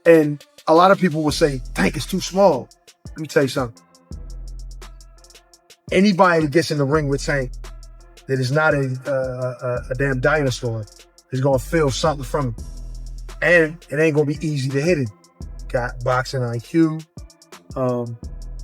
And a lot of people will say, Tank is too small. Let me tell you something. Anybody that gets in the ring with Tank that is not a damn dinosaur is going to feel something from him. And it ain't going to be easy to hit it. Got boxing IQ.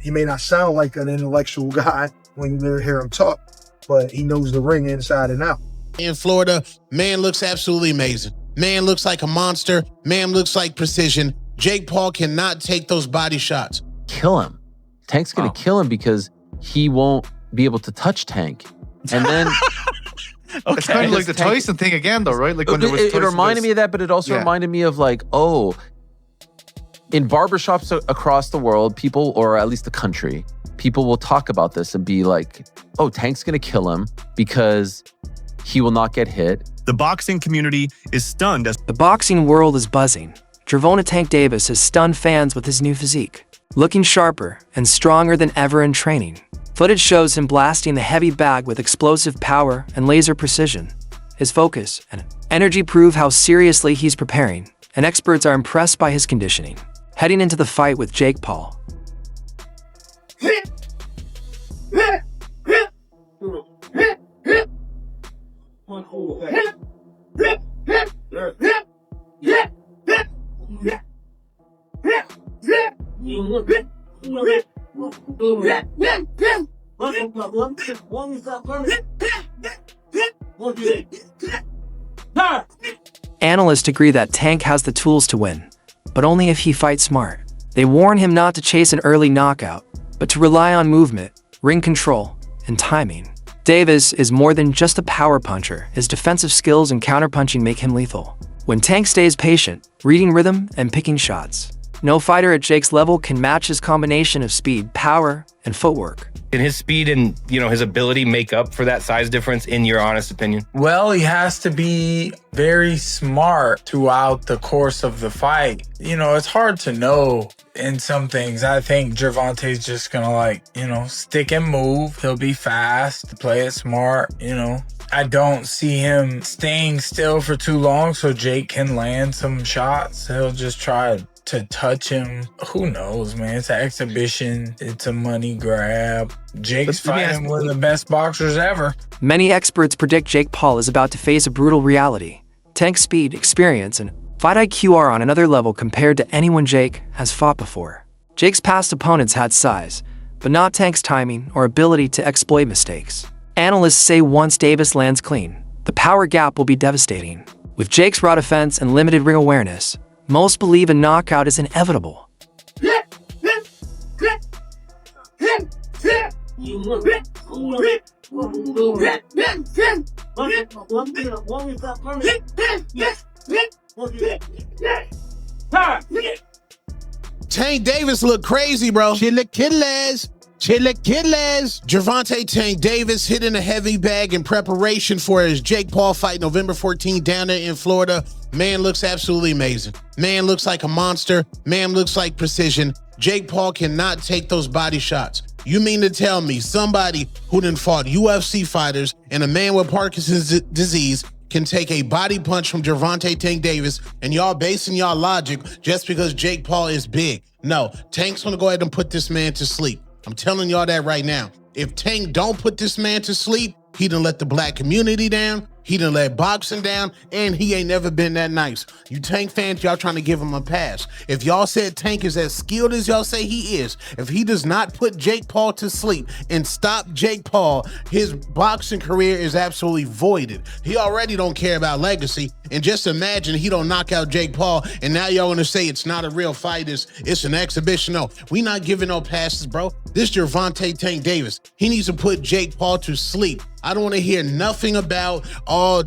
He may not sound like an intellectual guy when you hear him talk, but he knows the ring inside and out. In Florida, man looks absolutely amazing. Man looks like a monster. Man looks like precision. Jake Paul cannot take those body shots. Kill him. Tank's going to kill him because he won't be able to touch Tank. And then... Okay. It's kind of like the Tyson thing again, though, right? Like when it reminded me of that, but it also reminded me of like, oh, in barbershops across the world, people, or at least the country, people will talk about this and be like, oh, Tank's going to kill him because he will not get hit. The boxing community is stunned as the boxing world is buzzing. Gervonta Tank Davis has stunned fans with his new physique, looking sharper and stronger than ever in training. Footage shows him blasting the heavy bag with explosive power and laser precision. His focus and energy prove how seriously he's preparing, and experts are impressed by his conditioning. Heading into the fight with Jake Paul. Analysts agree that Tank has the tools to win, but only if he fights smart. They warn him not to chase an early knockout, but to rely on movement, ring control, and timing. Davis is more than just a power puncher. His defensive skills and counterpunching make him lethal. When Tank stays patient, reading rhythm, and picking shots, no fighter at Jake's level can match his combination of speed, power, and footwork. Can his speed and, his ability make up for that size difference, in your honest opinion? Well, he has to be very smart throughout the course of the fight. It's hard to know in some things. I think Gervonta's just gonna stick and move. He'll be fast, play it smart, I don't see him staying still for too long so Jake can land some shots. He'll just try to touch him. Who knows, man? It's an exhibition. It's a money grab. Jake's fighting one of the best boxers ever. Many experts predict Jake Paul is about to face a brutal reality. Tank's speed, experience, and fight IQ are on another level compared to anyone Jake has fought before. Jake's past opponents had size, but not Tank's timing or ability to exploit mistakes. Analysts say once Davis lands clean, the power gap will be devastating. With Jake's raw defense and limited ring awareness, most believe a knockout is inevitable. Tank Davis look crazy, bro. Chilaquiles. Gervonta Tank Davis hitting a heavy bag in preparation for his Jake Paul fight November 14th down there in Florida. Man looks absolutely amazing. Man looks like a monster. Man looks like precision. Jake Paul cannot take those body shots. You mean to tell me somebody who done fought UFC fighters and a man with Parkinson's disease can take a body punch from Gervonta Tank Davis, and y'all basing y'all logic just because Jake Paul is big? No, Tank's gonna go ahead and put this man to sleep. I'm telling y'all that right now. If Tank don't put this man to sleep, he done let the black community down, he done let boxing down, and he ain't never been that nice. You Tank fans, y'all trying to give him a pass. If y'all said Tank is as skilled as y'all say he is, if he does not put Jake Paul to sleep and stop Jake Paul, his boxing career is absolutely voided. He already don't care about legacy, and just imagine he don't knock out Jake Paul, and now y'all gonna say it's not a real fight, it's an exhibition. No, we not giving no passes, bro. This Gervonta Tank Davis, he needs to put Jake Paul to sleep. I don't want to hear nothing about,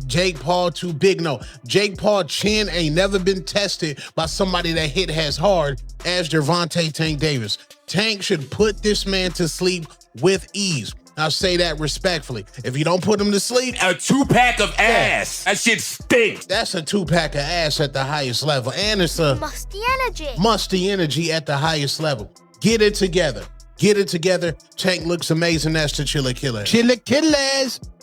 Jake Paul too big. No, Jake Paul chin ain't never been tested by somebody that hit as hard as Gervonta Tank Davis. Tank should put this man to sleep with ease. I'll say that respectfully. If you don't put him to sleep, a 2-pack of ass. That shit stinks. That's a 2-pack of ass at the highest level. And it's a musty energy at the highest level. Get it together. Get it together. Tank looks amazing. That's the Chilaquiles.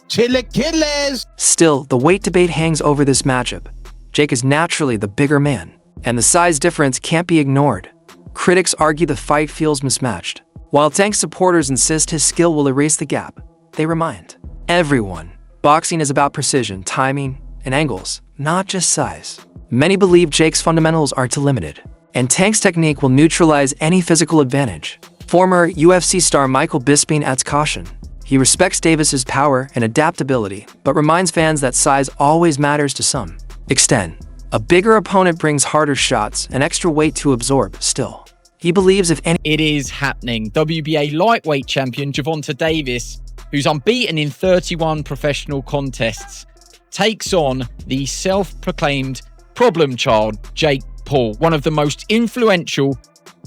Chilaquiles. Still, the weight debate hangs over this matchup. Jake is naturally the bigger man, and the size difference can't be ignored. Critics argue the fight feels mismatched, while Tank's supporters insist his skill will erase the gap. They remind everyone, boxing is about precision, timing, and angles, not just size. Many believe Jake's fundamentals are too limited, and Tank's technique will neutralize any physical advantage. Former UFC star Michael Bisping adds caution. He respects Davis's power and adaptability, but reminds fans that size always matters to some extent. A bigger opponent brings harder shots and extra weight to absorb. Still, he believes if any... It is happening. WBA lightweight champion Gervonta Davis, who's unbeaten in 31 professional contests, takes on the self-proclaimed problem child, Jake Paul, one of the most influential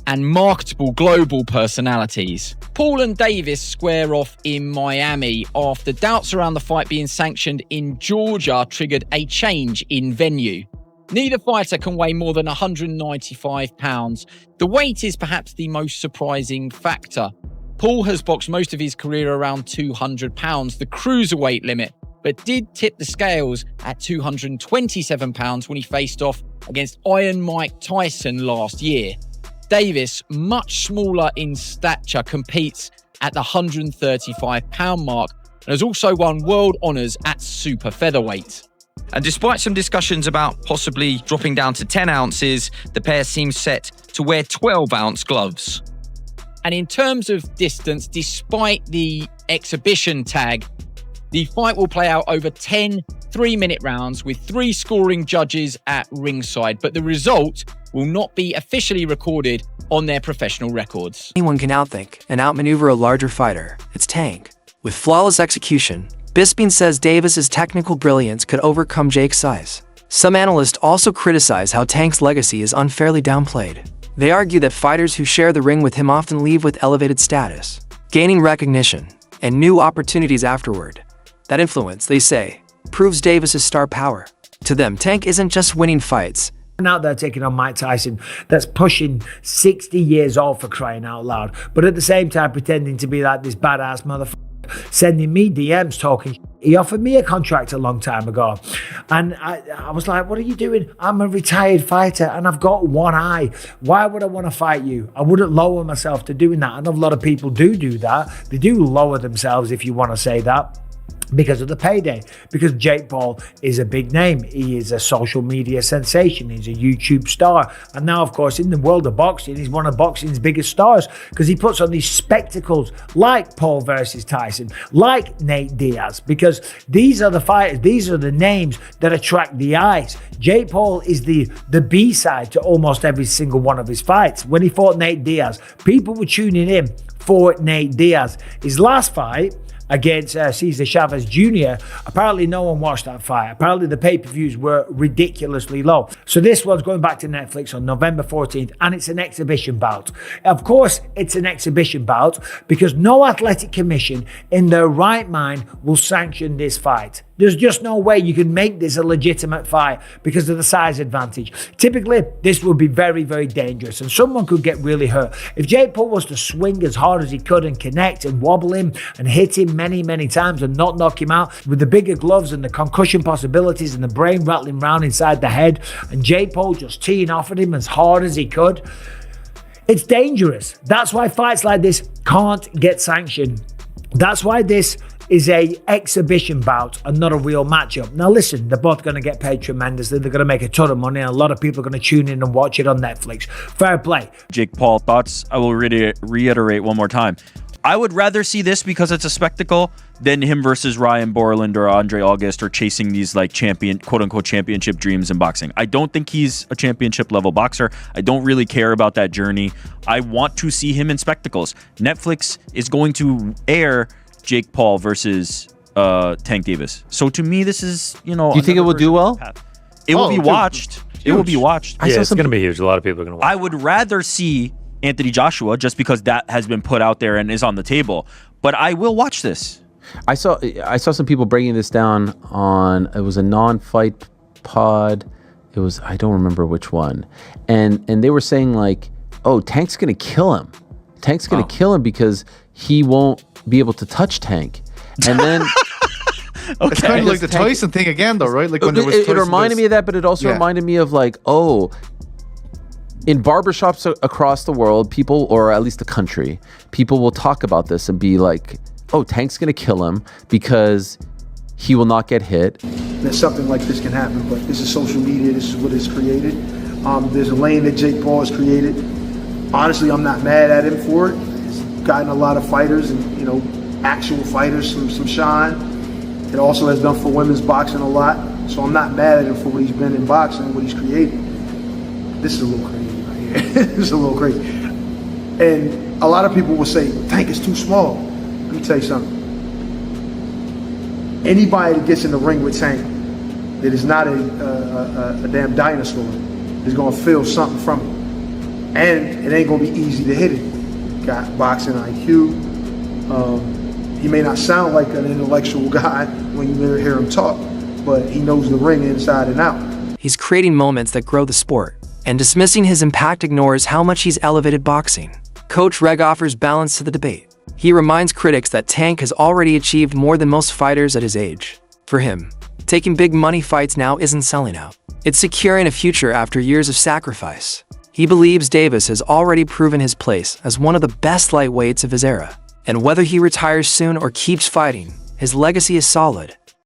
and marketable global personalities. Paul and Davis square off in Miami after doubts around the fight being sanctioned in Georgia triggered a change in venue. Neither fighter can weigh more than 195 pounds. The weight is perhaps the most surprising factor. Paul has boxed most of his career around 200 pounds, the cruiserweight limit, but did tip the scales at 227 pounds when he faced off against Iron Mike Tyson last year. Davis, much smaller in stature, competes at the 135 pound mark and has also won world honours at super featherweight. And despite some discussions about possibly dropping down to 10 ounces, the pair seem set to wear 12-ounce gloves. And in terms of distance, despite the exhibition tag, the fight will play out over 10 3-minute rounds with 3 scoring judges at ringside, but the result will not be officially recorded on their professional records. Anyone can outthink and outmaneuver a larger fighter. It's Tank. With flawless execution, Bisping says Davis's technical brilliance could overcome Jake's size. Some analysts also criticize how Tank's legacy is unfairly downplayed. They argue that fighters who share the ring with him often leave with elevated status, gaining recognition and new opportunities afterward. That influence, they say, proves Davis's star power. To them, Tank isn't just winning fights. Out there taking on Mike Tyson that's pushing 60 years old, for crying out loud, but at the same time pretending to be like this badass motherfucker, sending me DMs talking. He offered me a contract a long time ago, and I was like, what are you doing? I'm a retired fighter and I've got one eye. Why would I want to fight you? I wouldn't lower myself to doing that. I know a lot of people do that. They do lower themselves, if you want to say that, because of the payday, because Jake Paul is a big name. He is a social media sensation. He's a YouTube star. And now, of course, in the world of boxing, he's one of boxing's biggest stars because he puts on these spectacles like Paul versus Tyson, like Nate Diaz, because these are the fighters, these are the names that attract the eyes. Jake Paul is the B-side to almost every single one of his fights. When he fought Nate Diaz, people were tuning in for Nate Diaz. His last fight against Cesar Chavez Jr., apparently no one watched that fight. Apparently the pay-per-views were ridiculously low. So this one's going back to Netflix on November 14th, and it's an exhibition bout. Of course, it's an exhibition bout because no athletic commission in their right mind will sanction this fight. There's just no way you can make this a legitimate fight because of the size advantage. Typically, this would be very, very dangerous and someone could get really hurt. If Jake Paul was to swing as hard as he could and connect and wobble him and hit him many, many times and not knock him out, with the bigger gloves and the concussion possibilities and the brain rattling around inside the head, and Jake Paul just teeing off at him as hard as he could, it's dangerous. That's why fights like this can't get sanctioned. That's why this is a exhibition bout and not a real matchup. Now listen, they're both going to get paid tremendously. They're going to make a ton of money and a lot of people are going to tune in and watch it on Netflix. Fair play. Jake Paul, thoughts? I will reiterate one more time. I would rather see this because it's a spectacle than him versus Ryan Borland or Andre August or chasing these like quote-unquote championship dreams in boxing. I don't think he's a championship level boxer. I don't really care about that journey. I want to see him in spectacles. Netflix is going to air Jake Paul versus Tank Davis. So to me, this is, Do you think it will do well? It will be watched. It will be watched. Yeah, it's going to be huge. A lot of people are going to watch. I would rather see Anthony Joshua just because that has been put out there and is on the table. But I will watch this. I saw some people breaking this down on, it was a non-fight pod. It was, I don't remember which one. And they were saying like, oh, Tank's going to kill him. Tank's going to kill him because he won't be able to touch Tank. And then okay. It's kind of like the Tyson thing again though, right? Like when there was it reminded me of that, but it also reminded me of like, oh, In barbershops across the world, people, or at least the country, people will talk about this and be like, oh, Tank's gonna kill him because he will not get hit. That something like this can happen, but this is social media, this is what it's created. There's a lane that Jake Paul has created. Honestly, I'm not mad at him for it. He's gotten a lot of fighters and, you know, actual fighters some shine. It also has done for women's boxing a lot. So I'm not mad at him for what he's been in boxing, what he's created. This is a little crazy right here. This is a little crazy. And a lot of people will say, Tank is too small. Let me tell you something. Anybody that gets in the ring with Tank that is not a damn dinosaur is gonna feel something from it. And it ain't gonna be easy to hit it. Got boxing IQ. He may not sound like an intellectual guy when you hear him talk, but he knows the ring inside and out. He's creating moments that grow the sport, and dismissing his impact ignores how much he's elevated boxing. Coach Reg offers balance to the debate. He reminds critics that Tank has already achieved more than most fighters at his age. For him, taking big money fights now isn't selling out. It's securing a future after years of sacrifice. He believes Davis has already proven his place as one of the best lightweights of his era. And whether he retires soon or keeps fighting, his legacy is solid.